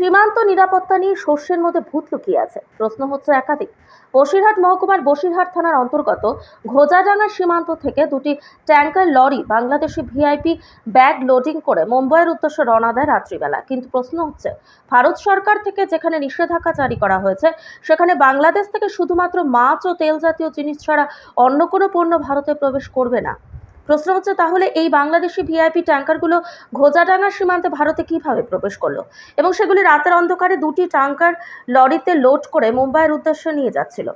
সীমান্ত নিরাপত্তা নিয়ে শস্যের মধ্যে ভূত লুকিয়ে আছে, প্রশ্ন হচ্ছে একাধিক। বসিরহাট মহকুমার বসিরহাট থানার অন্তর্গত ঘোজাডাঙ্গা সীমান্ত থেকে দুটি ট্যাঙ্কার লরি বাংলাদেশি ভিআইপি ব্যাগ লোডিং করে মুম্বাইয়ের উদ্দেশ্যে রওনা দেয় রাত্রিবেলা। কিন্তু প্রশ্ন হচ্ছে, ভারত সরকার থেকে যেখানে নিষেধাজ্ঞা জারি করা হয়েছে, সেখানে বাংলাদেশ থেকে শুধুমাত্র মাছ ও তেল জাতীয় জিনিস ছাড়া অন্য কোনো পণ্য ভারতে প্রবেশ করবে না। প্রশ্ন হচ্ছে, তাহলে এই বাংলাদেশি ভিআইপি ট্যাঙ্কারগুলো ঘোজাডাঙ্গা সীমান্তে ভারতে কিভাবে প্রবেশ করলো এবং সেগুলি রাতের অন্ধকারে দুটি ট্যাঙ্কার লরিতে লোড করে মুম্বাইয়ের উদ্দেশ্যে নিয়ে যাচ্ছিল।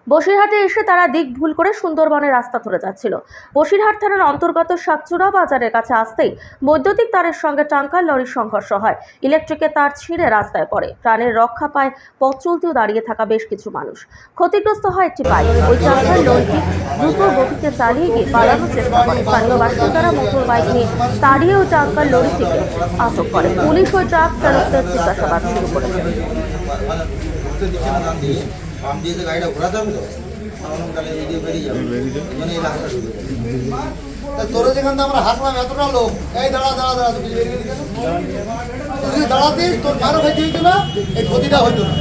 বসিরহাটে এসে তারা দিক ভুল করে সুন্দরবনের রাস্তা ধরে যাচ্ছিল। বসিরহাট থানার অন্তর্গত সাতচুরা বাজারের কাছে আসতেই বৈদ্যুতিক তারের সঙ্গে ট্যাঙ্কার লরির সংঘর্ষ হয়। ইলেকট্রিকের তার ছিঁড়ে রাস্তায় পড়ে। প্রাণের রক্ষা পায় পথ চলতেও দাঁড়িয়ে থাকা বেশ কিছু মানুষ। ক্ষতিগ্রস্ত হয় একটি বাইক। ওই ট্যাঙ্কার লরিটি দ্রুত গতিতে চালিয়ে গিয়ে পালানোর চেষ্টা করে। স্থানীয় বাসিন্দারা মোটর বাইক নিয়ে তাড়িয়ে ওই ট্যাঙ্কার লরিটিকে আটক করে। পুলিশ ওই ট্রাক চালকদের জিজ্ঞাসাবাদ শুরু করেছে। বাম দিয়ে যে গাড়িটা ঘোরাতে হবে তো তাহলে এই দিয়ে বেরিয়ে যাবে, মানে এই রাস্তা তোরা যেখান থেকে আমরা হাসলাম এতটা লোক, এই দাঁড়া দাঁড়া দাঁড়া তুই তুই দাঁড়াতিস, তোর কারো ক্ষতি হইতো না, এই ক্ষতিটা হইতো না।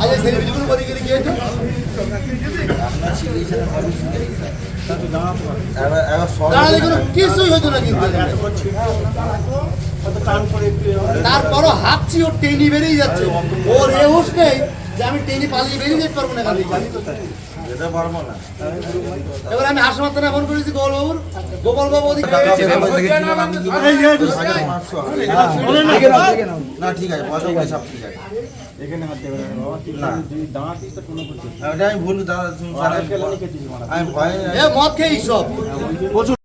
আজ এই সেলিব্রিটিগুলো বলি গেলে কি হইতো, দাঁড়ালে কোনো কিছুই হইতো না। কিন্তু তারপরও হাঁপছি, ওর টেনি বেরিয়ে যাচ্ছে, ওর রেহুস নেই যে আমি টেনে পালিয়ে বেরিয়ে যেতে পারবো না। এবার আমি হাসপাতালে ফোন করেছি গোপাল বাবু না, ঠিক আছে সব ঠিক আছে, আমি ভুল দাদা, আমি ভয় মদ খেয়ে সব প্রচুর